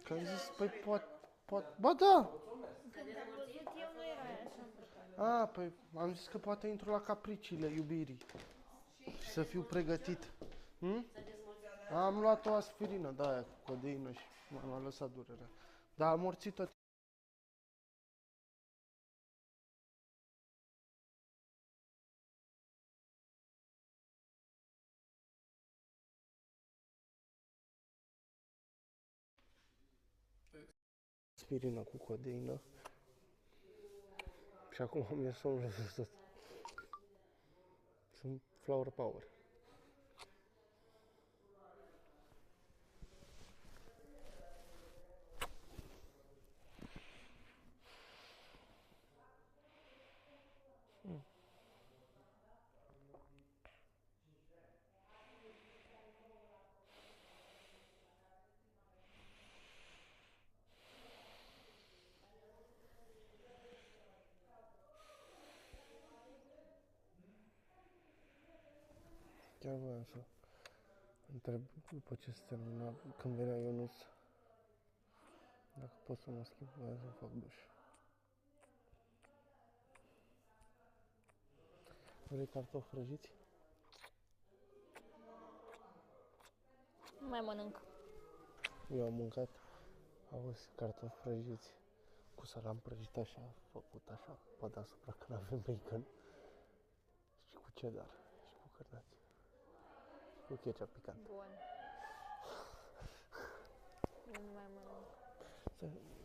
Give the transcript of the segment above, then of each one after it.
Că am zis, păi poate, ba da! Când te-am văzut eu nu erai așa îmbrăcat. A, păi am zis că poate intru la capriciile iubirii și să fiu pregătit. Am luat o aspirină, da, aia cu codeină și m-a lăsat durerea. Dar am morțit tot. Aspirină cu codeină. Și acum mi-e somnul tot. Sunt flower power. Chiar voiam să întreb după ce se termina, când venea Ionuț, dacă pot să mă schimb, voiam să fac duș. Vrei cartofi prăjiți? Nu mai mănânc. Eu am mâncat, auzi, cartofi prăjiți cu salam prăjit așa, făcut așa, pe deasupra când avem bacon și cu cheddar și cu cărnați și cu ketchup picant. Bun. Eu nu mai mănânc.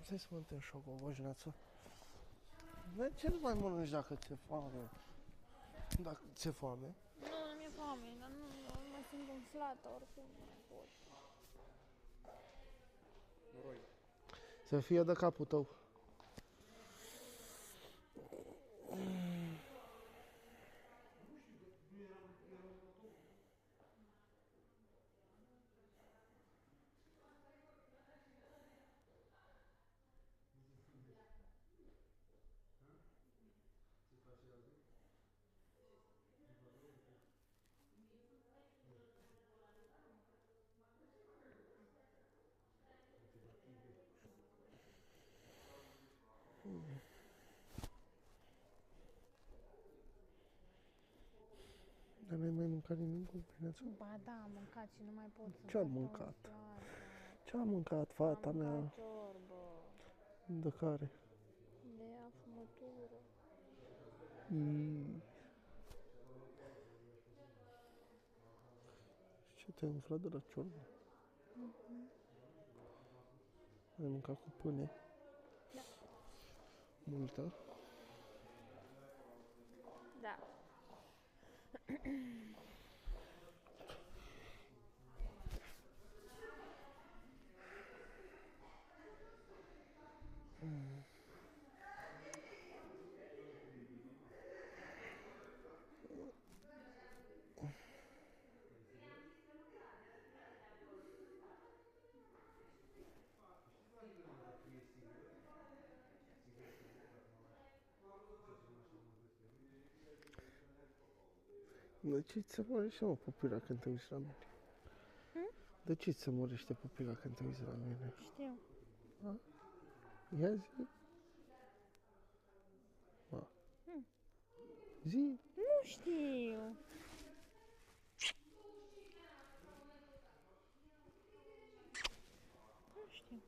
Stai să mă întâln și o boșneață. De ce nu mai mănânci dacă ți-e foame? Dacă ți-e foame? Nu mi-e foame, dar nu mă simt umflată oricum, nu mai pot. Să fie de capul tău. Dar n-ai mai mâncat nimic cu dimineața? Ba da, am mâncat și nu mai pot să Ce-am mâncat? Ce-a mâncat fata am mea? mâncat ciorbă De care? de afumătură. Ce te-ai umflat de la ciorbă? Ai mâncat cu pâine? Da. Multă? Da. De ce ți se mărește, mă, pupila când te uiți la mine? De ce ți se mărește pupila când te uiți la mine? Știu. Ia zi. Zi. Nu știu. Nu știu.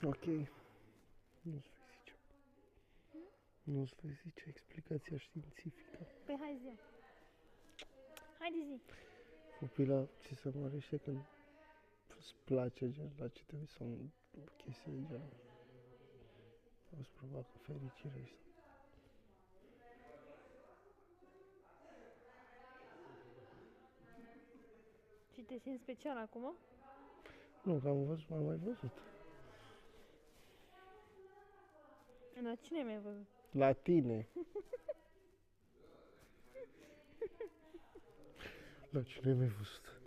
Ok. Nu-ți voi zice. Nu-ți voi zice explicația științifică. Păi hai zi. Haide zi. Pupila ți se mărește când îți place gen la ce te uiți sau chestii de genul. Îți provoacă fericire sau... Și te simți special acum? Nu, că am văzut, m-am mai văzut. La cine mi-ai văzut? La tine. La cine mi-ai văzut?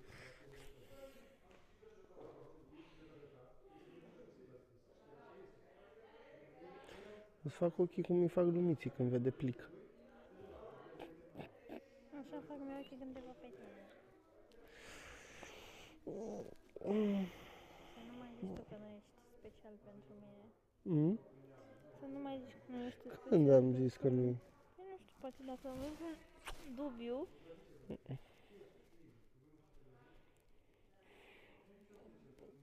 Îți fac ochii cum îi fac lumiții când vede plic. Așa fac mie ochii când te văd pe tine. special pentru mine. Mm? Să nu mai zici că nu este special. Când am zis că nu e? Eu nu știu, poate dacă vezi un dubiu,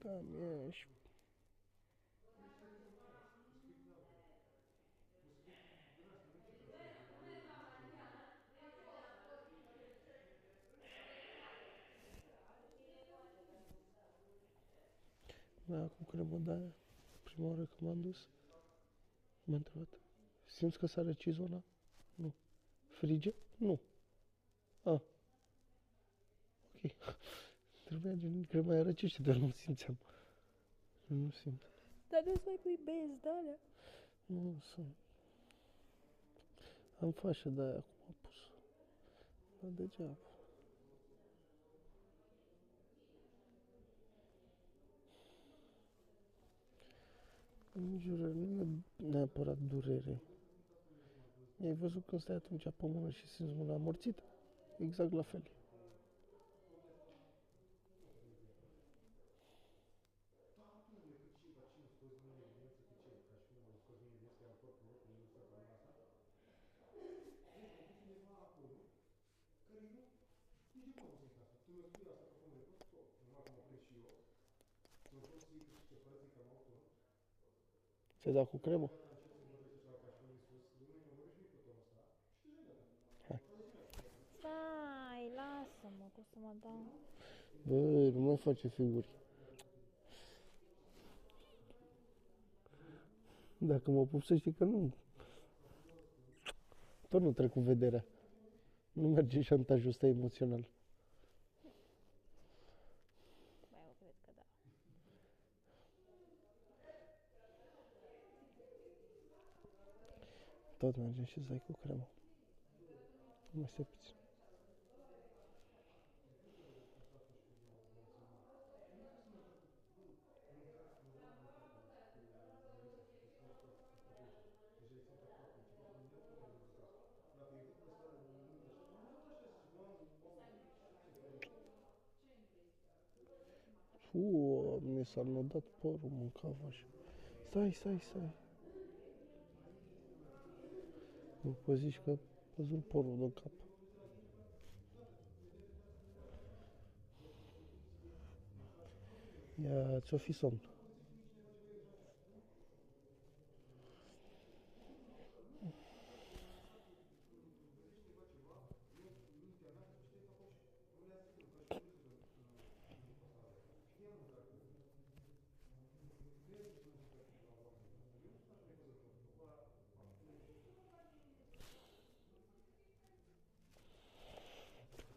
Da, ești. Da, acum când mă dai, prima oară când m-am dus, m-a întrebat, simți că s-a răcit zona? Nu. Frige? Nu. Ah, ok. Trebuia gen, cred mai răcește, doar nu simțeam. Nu simt. dar nu-ți mai pui benzi de alea. Nu sunt. Am fașă de aia, acum am pus. Dar degeaba. În jură, nu e neapărat durere. Mi-ai văzut când stai atunci pe mână și simți mâna amorțită? Exact la fel. Ți-ai dat cu cremă? Stai, lasă-mă, că o să mă dau. Bă, nu mai face figuri. Dacă mă pup să știi că nu. Tot nu trec cu vederea. Nu merge șantajul ăsta emoțional. Băi, eu cred că da. Tot merge și să ai cu cremă. Nu mai stai puțin. Mi s-a nodat părul, mâncava așa. Stai. Nu poți zici că văzut porul de cap. Ia, ți-o fi somn.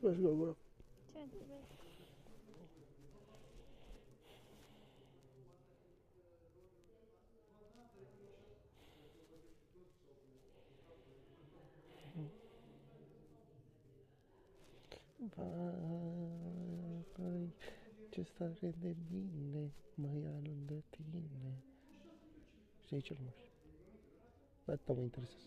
Vezi, gura. Ce trebuie? Vai, ce stare de bine mă ia lângă tine. Și aici nu mai. Atâta mă interesează.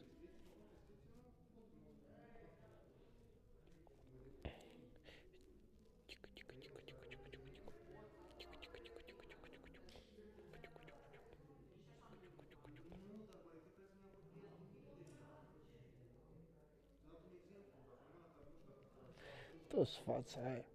Toți fața aia.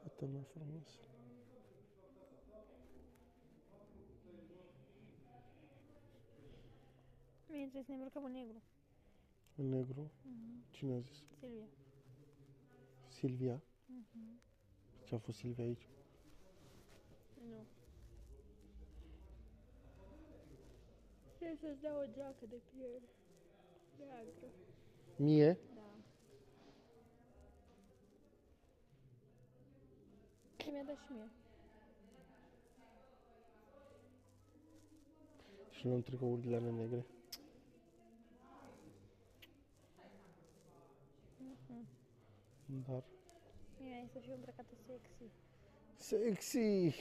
Atât mai frumos. Mie trebuie să ne îmbrăcăm în negru. În negru? Cine a zis? Silvia. Silvia? Ce-a fost Silvia aici? Nu. Trebuie să-ți dau o geacă de piele. Neagră. Mie? Da. mi-a dat și mie. Și luăm tricourile alea negre. Dar... Mie să fiu îmbrăcată sexy. Sexy!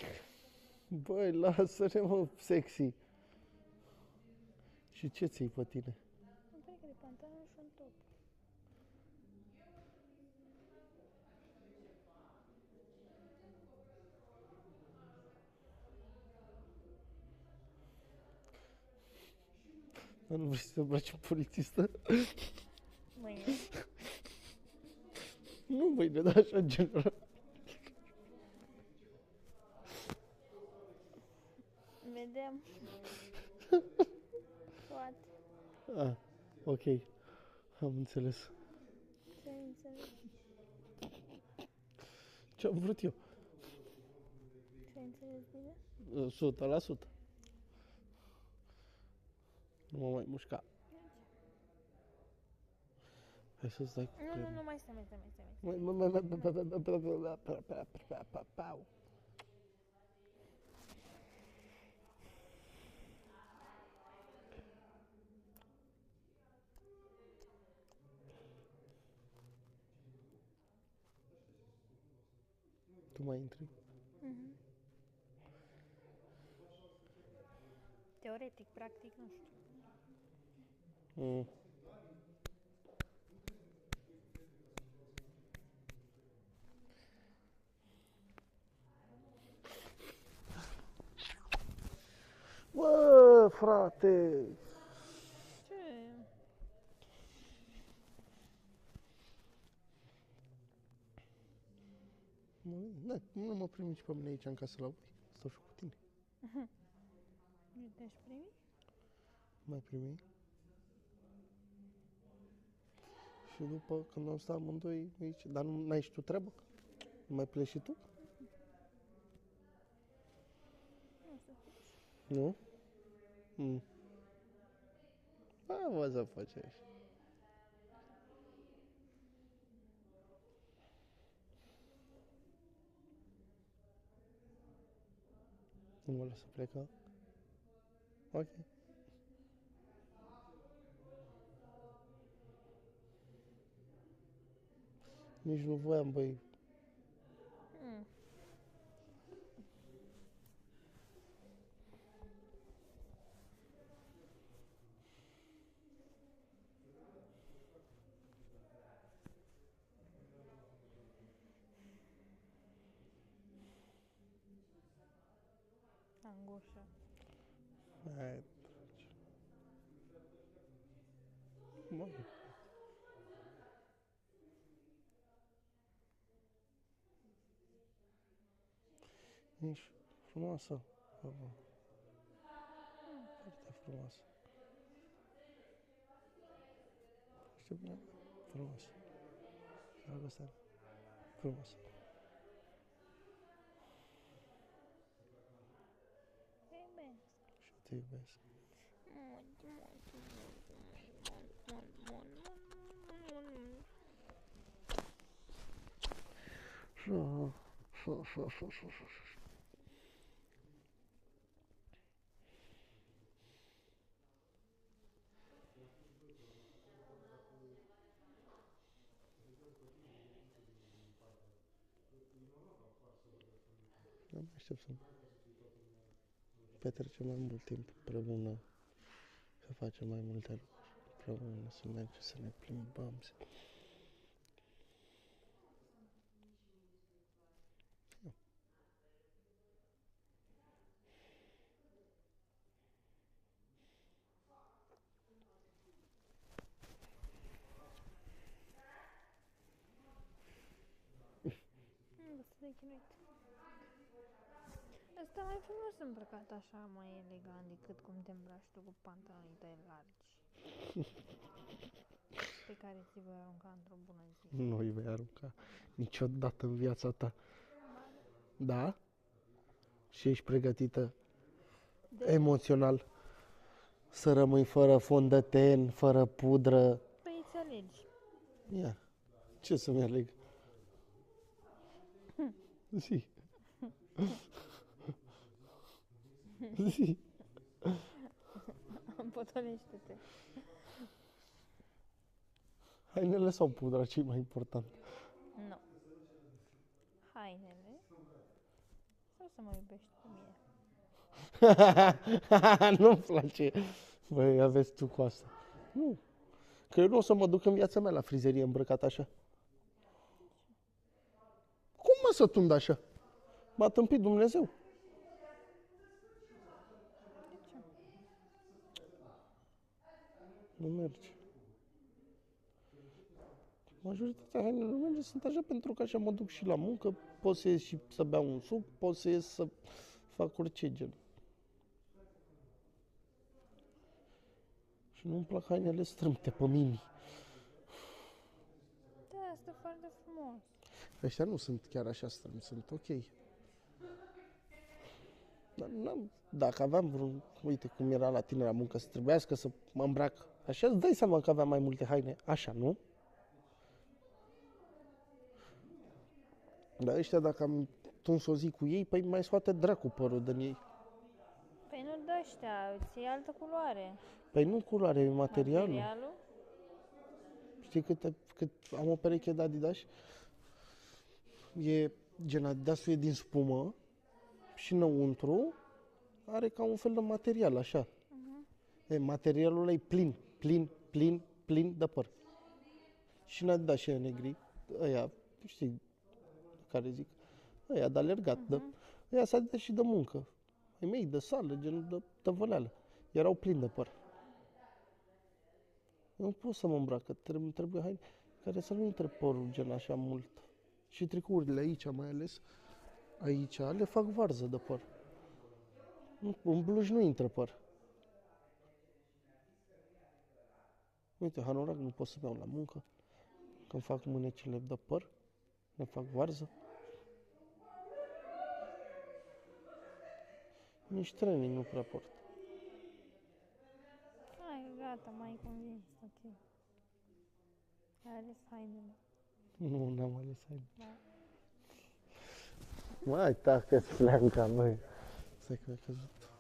Băi, lasă-ne, mă, sexy! Și ce ții pe tine? Un pereche de pantaloni și un top. Dar nu vrei să te îmbraci în polițistă? Mâine. Nu mâine, dar așa în general. Vedem. Poate. Ah, ok. Am înțeles. Ce ai înțeles? Ce am vrut eu? Ce ai înțeles bine? 100%. Nu mă mai mușca. Hai să-ți dai cu cremă. Nu, mai stai. Tu mai intri? Teoretic, practic, nu știu. Bă, frate! Ce? Nu mă primi nici pe mine aici în casă la voi. Stau și cu tine. Nu te-aș primi? Mai primi? Și după, când am stat amândoi aici, dar nu ai și tu treabă? Nu mai pleci și tu? Nu să faci. Nu? A, vă să faci așa. Nu mă lasă pleca? Ok. Nici nu voiam, băi. Angoșă. Hai, mă. Ești frumoasă. Foarte frumoasă. Știu bine? Frumoasă. Dragostea. Frumoasă. Te iubesc. Și eu te iubesc. Am aștept să petrecem mai mult timp împreună, să facem mai multe lucruri împreună, să mergem, să ne plimbăm. Nu să te chinuit. Asta mai frumos îmbrăcat așa, mai elegant decât cum te îmbraci tu cu pantalonii tăi largi. Pe care ți voi arunca într-o bună zi. Nu îi vei arunca niciodată în viața ta. Da? Și ești pregătită emoțional să rămâi fără fond de ten, fără pudră? Păi îți alegi. Ia, ce să-mi aleg? Zi. Zi. Împotolește-te. Hainele sau pudra, ce e mai important? Nu. Hainele. Sau să mă iubești pe mine. Nu-mi place. Băi, aveți tu cu asta. Nu. Că eu nu o să mă duc în viața mea la frizerie îmbrăcat așa. Cum mă să tund așa? M-a tâmpit Dumnezeu. De ce? Nu merge. Majoritatea hainelor mele sunt așa pentru că așa mă duc și la muncă, pot să ies și să beau un suc, pot să ies să fac orice gen. Și nu-mi plac hainele strâmte pe mini. Da, asta e foarte frumos. Ăștia nu sunt chiar așa strâmți, sunt ok. Dar dacă aveam vreun, uite cum era la tine la muncă, să trebuiască să mă îmbrac așa, îți dai seama că aveam mai multe haine, așa, nu? Dar ăștia dacă am tuns o zi cu ei, păi mai scoate dracu părul din ei. Păi nu de ăștia, îți iei altă culoare. Păi nu culoare, e materialul. Materialul? Știi cât am o pereche de Adidas? E gen Adidasul e din spumă și înăuntru are ca un fel de material, așa. E, materialul ăla e plin de păr. Și în Adidas și negri, ăia, știi care zic, ăia de alergat, ăia s-a dat și de muncă. Ai mei, de sală, gen de văleală. Erau plini de păr. Nu pot să mă îmbracă, trebuie haine care să nu intre părul gen așa mult. Și tricourile aici, mai ales, aici, le fac varză de păr. În blugi nu intră păr. Uite, hanorac nu pot să beau la muncă. Când fac mânecile de păr, le fac varză. Nici training nu prea port. Hai, gata, m-ai convins, ok. Ai ales hainele. Nu, n-am ales haine. Da. Mai tacă-ți fleanca, băi. Stai că a căzut.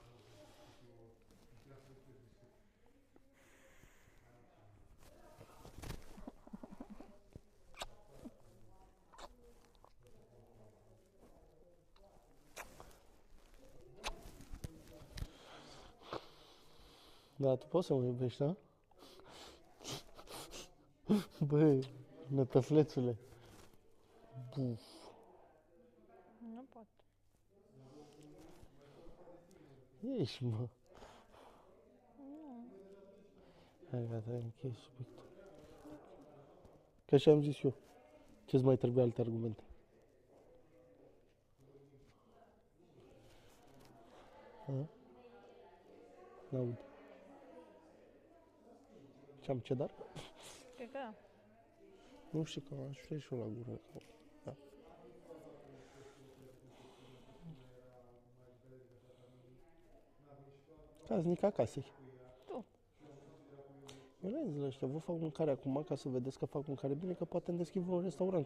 Da, tu poți să mă iubești, da? Băi, nătăflețule. Buf. Nu pot. Ești, mă. Nu. Hai, gata, ai încheiat subiectul. Că așa am zis eu. Ce-ți mai trebuie alte argumente? N-aud. Ce-am cedat? Cred că da. Nu știu că aș vrea și eu la gură. Da. Casnic acasei. Tu. Eu le-am zis la ăștia, vă fac mâncare acum ca să vedeți că fac mâncare bine, că poate îmi deschid un restaurant.